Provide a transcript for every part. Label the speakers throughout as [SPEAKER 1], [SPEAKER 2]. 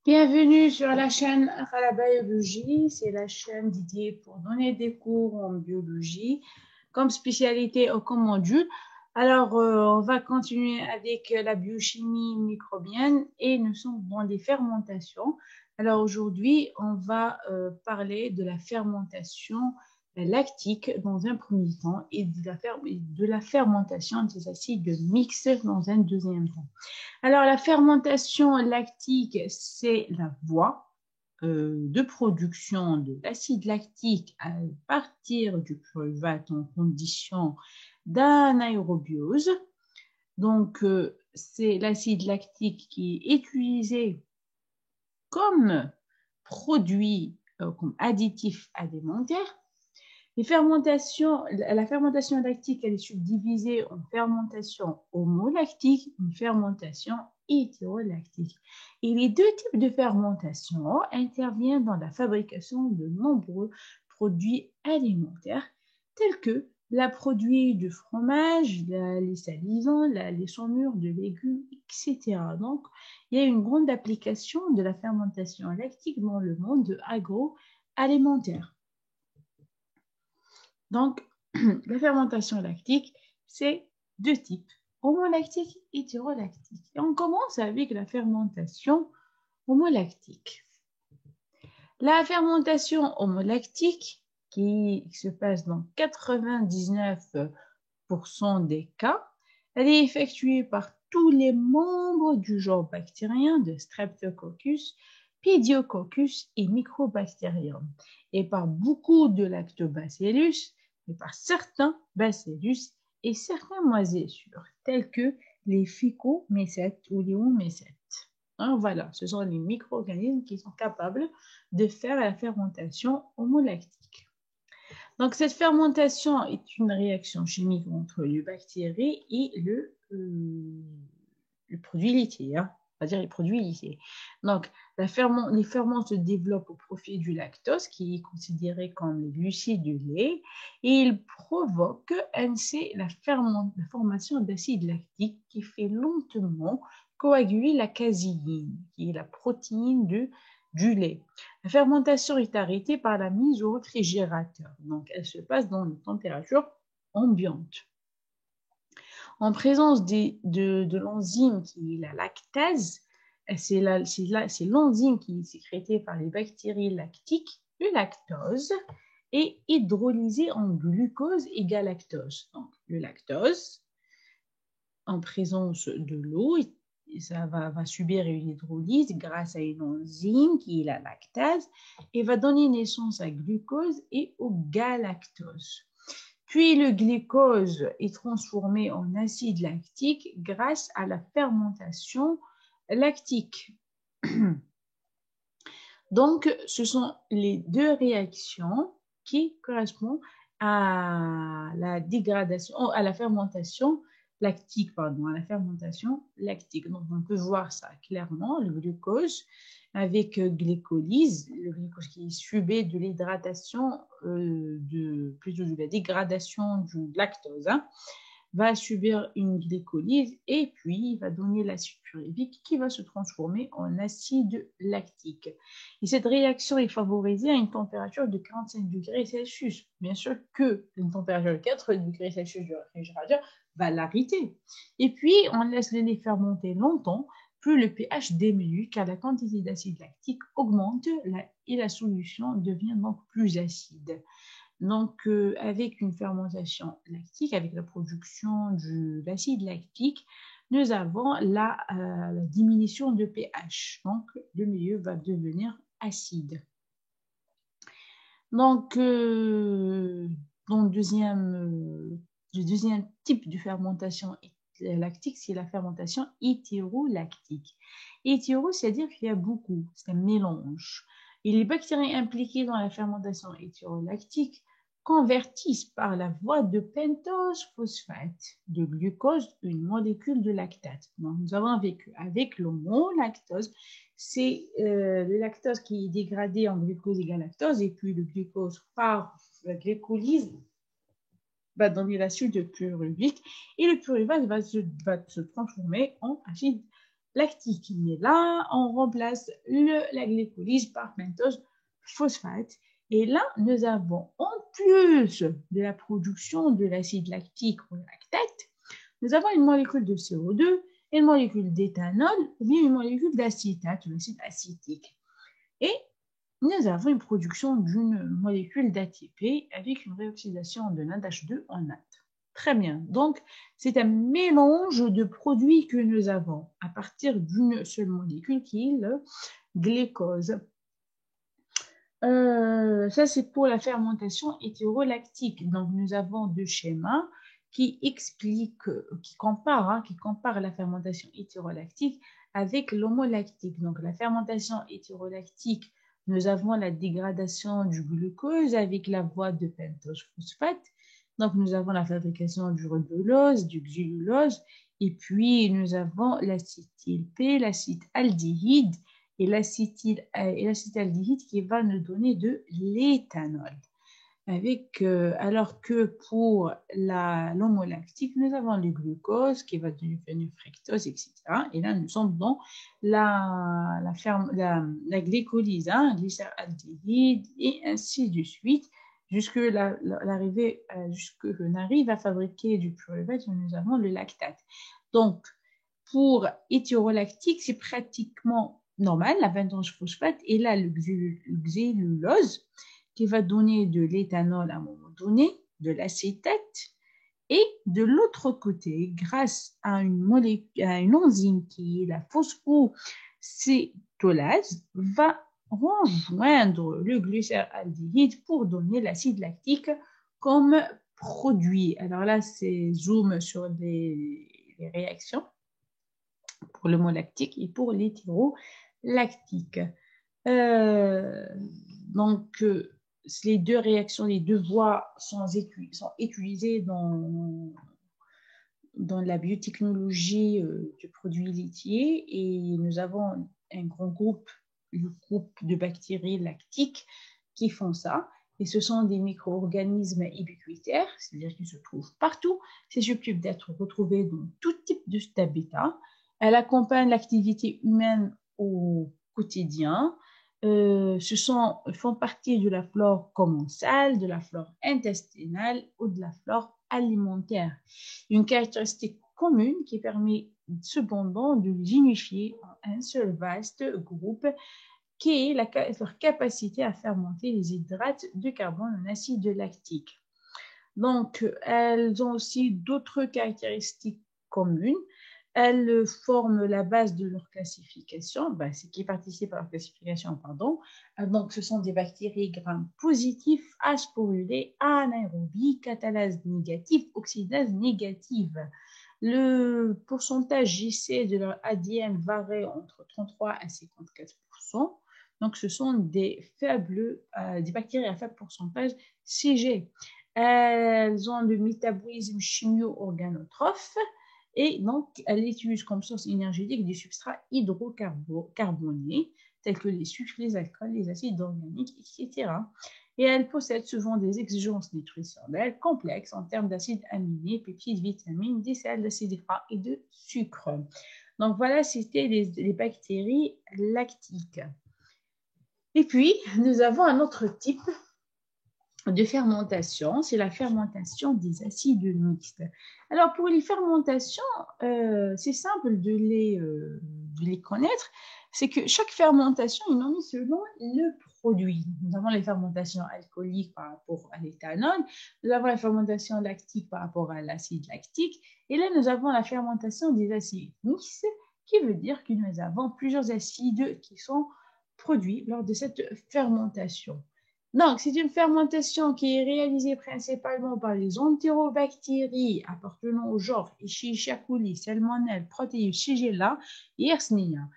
[SPEAKER 1] Bienvenue sur la chaîne Akhala Biologie. C'est la chaîne dédiée pour donner des cours en biologie comme spécialité ou comme module. Alors, on va continuer avec la biochimie microbienne et nous sommes dans les fermentations. Alors, aujourd'hui, on va parler de la fermentation lactique dans un premier temps et de la fermentation des acides mixtes dans un deuxième temps. Alors, la fermentation lactique, c'est la voie de production de l'acide lactique à partir du pyruvate en condition d'anaérobiose. Donc, c'est l'acide lactique qui est utilisé comme produit, comme additif alimentaire. La fermentation lactique, elle est subdivisée en fermentation homolactique, une fermentation hétérolactique. Et les deux types de fermentation interviennent dans la fabrication de nombreux produits alimentaires, tels que la produit du fromage, les salisons, les saumures de légumes, etc. Donc, il y a une grande application de la fermentation lactique dans le monde agroalimentaire. Donc, la fermentation lactique, c'est deux types, homolactique et hétérolactique. Et on commence avec la fermentation homolactique. La fermentation homolactique, qui se passe dans 99% des cas, elle est effectuée par tous les membres du genre bactérien de Streptococcus, Pediococcus et Microbacterium, et par beaucoup de lactobacillus, et par certains bacillus et certains moisissures, tels que les phycomycètes ou les oomycètes. Hein, voilà, ce sont les micro-organismes qui sont capables de faire la fermentation homolactique. Donc, cette fermentation est une réaction chimique entre le bactérie et le produit laitier, hein, on va dire les produits laitiers. Donc, les ferments se développent au profit du lactose, qui est considéré comme le glucide du lait, et ils provoquent ainsi la formation d'acide lactique qui fait lentement coaguler la caséine, qui est la protéine du lait. La fermentation est arrêtée par la mise au réfrigérateur. Donc, elle se passe dans une température ambiante. En présence de l'enzyme qui est la lactase, c'est l'enzyme qui est sécrétée par les bactéries lactiques, le lactose, est hydrolysé en glucose et galactose. Donc, le lactose, en présence de l'eau, ça va subir une hydrolyse grâce à une enzyme qui est la lactase et va donner naissance à glucose et au galactose. Puis le glucose est transformé en acide lactique grâce à la fermentation lactique. Donc, ce sont les deux réactions qui correspondent à la dégradation, à la fermentation lactique, pardon, à la fermentation lactique. Donc, on peut voir ça clairement, le glucose avec glycolyse, le glucose qui est subé de l'hydratation, plutôt de la dégradation du lactose, hein, va subir une glycolyse et puis va donner l'acide pyruvique qui va se transformer en acide lactique. Et cette réaction est favorisée à une température de 45 degrés Celsius. Bien sûr que une température de 4 degrés Celsius du réfrigérateur va l'arrêter. Et puis, on laisse le lait fermenter longtemps, plus le pH diminue car la quantité d'acide lactique augmente et la solution devient donc plus acide. Donc, avec une fermentation lactique, avec la production de l'acide lactique, nous avons la diminution de pH. Donc, le milieu va devenir acide. Donc, le deuxième type de fermentation lactique, c'est la fermentation hétérolactique. Hétéro, c'est-à-dire qu'il y a beaucoup, c'est un mélange. Et les bactéries impliquées dans la fermentation hétérolactique convertissent par la voie de pentose phosphate de glucose une molécule de lactate. Donc, nous avons vécu avec l'homolactose, c'est le lactose qui est dégradé en glucose et galactose, et puis le glucose par la glycolyse va donner l'acide pyruvique, et le pyruvate va se transformer en acide lactique. Mais là, on remplace la glycolyse par pentose phosphate. Et là, nous avons, en plus de la production de l'acide lactique ou lactate, nous avons une molécule de CO2, une molécule d'éthanol ou bien une molécule d'acétate, l'acide acétique. Et nous avons une production d'une molécule d'ATP avec une réoxydation de NADH2 en NAD. Très bien. Donc, c'est un mélange de produits que nous avons à partir d'une seule molécule qui est le glucose. Ça, c'est pour la fermentation hétérolactique. Donc, nous avons deux schémas qui expliquent, qui comparent la fermentation hétérolactique avec l'homolactique. Donc, la fermentation hétérolactique, nous avons la dégradation du glucose avec la voie de pentose phosphate. Donc, nous avons la fabrication du ribulose, du xylulose, et puis nous avons l'acétyl-P, l'acide aldéhyde, et l'acétaldéhyde qui va nous donner de l'éthanol. Alors que pour l'homolactique, nous avons le glucose qui va devenir fructose, etc. Et là, nous sommes dans la glycolyse, glycéraldéhyde, et ainsi de suite, jusque l'on arrive à fabriquer du pyruvate où nous avons le lactate. Donc, pour hétérolactique, c'est pratiquement normal, la pentose phosphate, et là, le xylulose, qui va donner de l'éthanol à un moment donné, de l'acétate, et de l'autre côté, grâce à une enzyme qui est la phosphocétolase, va rejoindre le glycéraldéhyde pour donner l'acide lactique comme produit. Alors là, c'est zoom sur les réactions pour le lactique et pour l'hétérolactique. Donc, les deux réactions, les deux voies sont utilisées dans la biotechnologie du produit laitier, et nous avons un grand groupe, le groupe de bactéries lactiques qui font ça. Et ce sont des micro-organismes ubiquitaires, c'est-à-dire qu'ils se trouvent partout. C'est susceptible d'être retrouvé dans tout type d'habitat. Elle accompagne l'activité humaine au quotidien. Font partie de la flore commensale, de la flore intestinale ou de la flore alimentaire. Une caractéristique commune qui permet cependant de les unifier en un seul vaste groupe qui est leur capacité à fermenter les hydrates de carbone en acide lactique. Donc, elles ont aussi d'autres caractéristiques communes. Elles forment la base de leur classification, ce qui participe à leur classification, pardon. Donc, ce sont des bactéries gram positifs, H sporulés, anaérobies, catalase négative, oxydase négative. Le pourcentage JC de leur ADN varie entre 33 à 54%. Donc, ce sont des bactéries à faible pourcentage CG. Elles ont le métabolisme chimio-organotrophe, et donc elles utilisent comme source énergétique des substrats hydrocarbonés tels que les sucres, les alcools, les acides organiques, etc. Et elles possèdent souvent des exigences nutritionnelles complexes en termes d'acides aminés, peptides, vitamines, des sels, d'acides gras et de sucre. Donc voilà, c'était les bactéries lactiques. Et puis, nous avons un autre type de fermentation, c'est la fermentation des acides mixtes. Alors, pour les fermentations, c'est simple de les connaître. C'est que chaque fermentation est nommée selon le produit. Nous avons les fermentations alcooliques par rapport à l'éthanol, nous avons la fermentation lactique par rapport à l'acide lactique, et là, nous avons la fermentation des acides mixtes, qui veut dire que nous avons plusieurs acides qui sont produits lors de cette fermentation. Donc, c'est une fermentation qui est réalisée principalement par les entérobactéries appartenant au genre Escherichia coli, Salmonelle, Proteus, Shigella et Yersinia.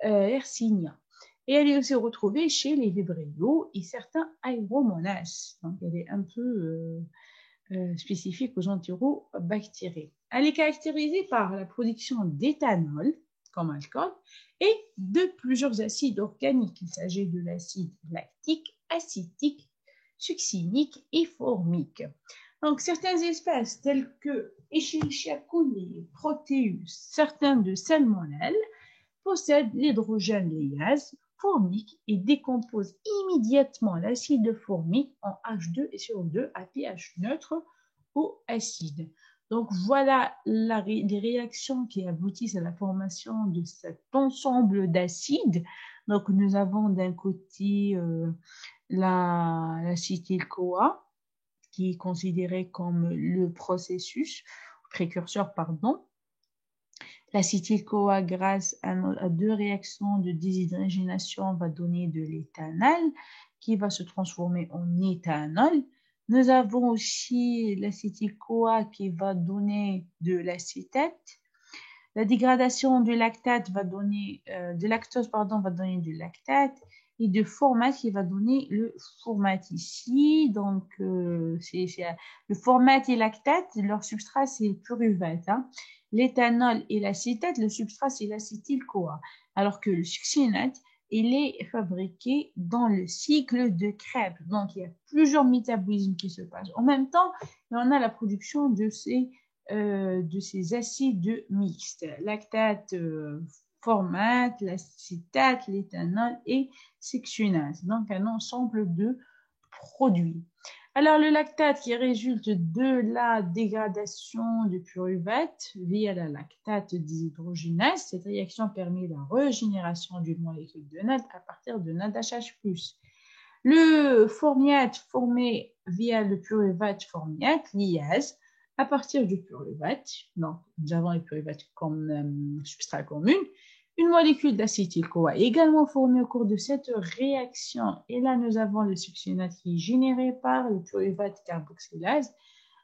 [SPEAKER 1] Et elle est aussi retrouvée chez les Vibrio et certains Aeromonas. Donc, elle est un peu spécifique aux entérobactéries. Elle est caractérisée par la production d'éthanol comme alcool et de plusieurs acides organiques. Il s'agit de l'acide lactique, acétique, succinique et formique. Donc, certaines espèces telles que Escherichia coli, Proteus, certains de Salmonelle possède l'hydrogène-lyase formique et décompose immédiatement l'acide formique en H2 et CO2 à pH neutre ou acide. Donc, voilà les réactions qui aboutissent à la formation de cet ensemble d'acides. Donc, nous avons d'un côté l'acétyl-CoA, qui est considéré comme le précurseur, pardon. L'acétyl-CoA, grâce à deux réactions de déshydrogénation, va donner de l'éthanol qui va se transformer en éthanol. Nous avons aussi l'acétyl-CoA qui va donner de l'acétate. La dégradation de lactate va donner, de lactose, pardon, va donner du lactate et de formate qui va donner le formate ici. Donc, le formate et lactate, leur substrat, c'est le pyruvate. Hein. L'éthanol et l'acétate, le substrat, c'est l'acétyl-CoA. Alors que le succinate, il est fabriqué dans le cycle de Krebs. Donc, il y a plusieurs métabolismes qui se passent. En même temps, on a la production de ces acides mixtes, lactate, formate, l'acétate, l'éthanol et succinase. Donc, un ensemble de produits. Alors, le lactate qui résulte de la dégradation du pyruvate via la lactate déshydrogénase, cette réaction permet la régénération d'une molécule de NAD à partir de NADH+. Le formiate formé via le pyruvate formiate, lyase, à partir du pyruvate, donc nous avons le pyruvate comme substrat commun, une molécule d'acétyl-CoA est également formée au cours de cette réaction. Et là, nous avons le succinate qui est généré par le pyruvate carboxylase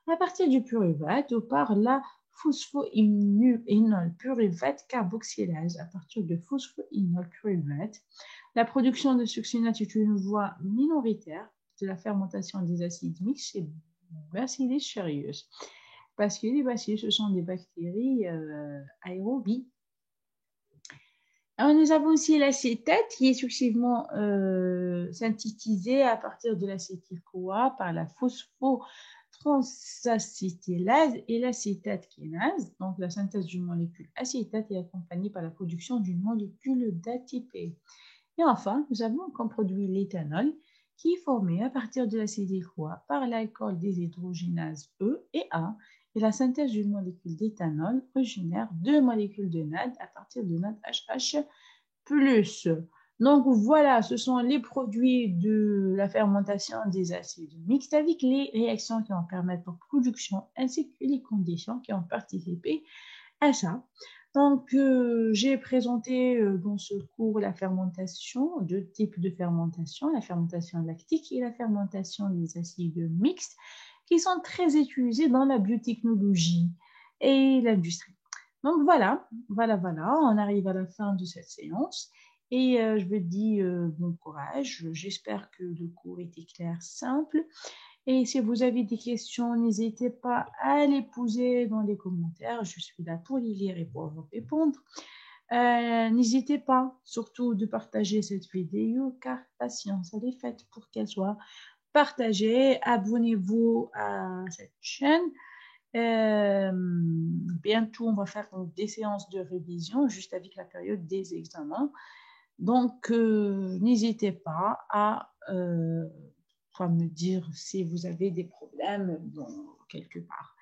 [SPEAKER 1] à partir du pyruvate ou par la phosphoinol pyruvate carboxylase à partir de phosphoinol pyruvate. La production de succinate est une voie minoritaire de la fermentation des acides mixtes chez Bacillus cereus. Parce que les bacilles, ce sont des bactéries aérobies. Alors, nous avons aussi l'acétate qui est successivement synthétisé à partir de l'acétyl-CoA par la phosphotransacétylase et l'acétate kinase. Donc, la synthèse d'une molécule acétate est accompagnée par la production d'une molécule d'ATP. Et enfin, nous avons comme produit l'éthanol qui est formé à partir de l'acétyl-CoA par l'alcool déshydrogénase E et A. Et la synthèse d'une molécule d'éthanol régénère deux molécules de NAD à partir de NADHH+. Donc voilà, ce sont les produits de la fermentation des acides mixtes avec les réactions qui en permettent leur production ainsi que les conditions qui ont participé à ça. Donc, j'ai présenté dans ce cours la fermentation, deux types de fermentation, la fermentation lactique et la fermentation des acides mixtes, qui sont très utilisés dans la biotechnologie et l'industrie. Donc, voilà, on arrive à la fin de cette séance et je vous dis bon courage. J'espère que le cours était clair, simple. Et si vous avez des questions, n'hésitez pas à les poser dans les commentaires. Je suis là pour les lire et pour vous répondre. N'hésitez pas surtout de partager cette vidéo car la science, elle est faite pour qu'elle soit partagez, abonnez-vous à cette chaîne. Bientôt, on va faire des séances de révision juste avec la période des examens. Donc, n'hésitez pas à me dire si vous avez des problèmes quelque part.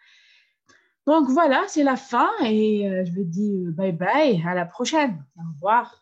[SPEAKER 1] Donc, voilà, c'est la fin et je vous dis bye bye, à la prochaine. Au revoir.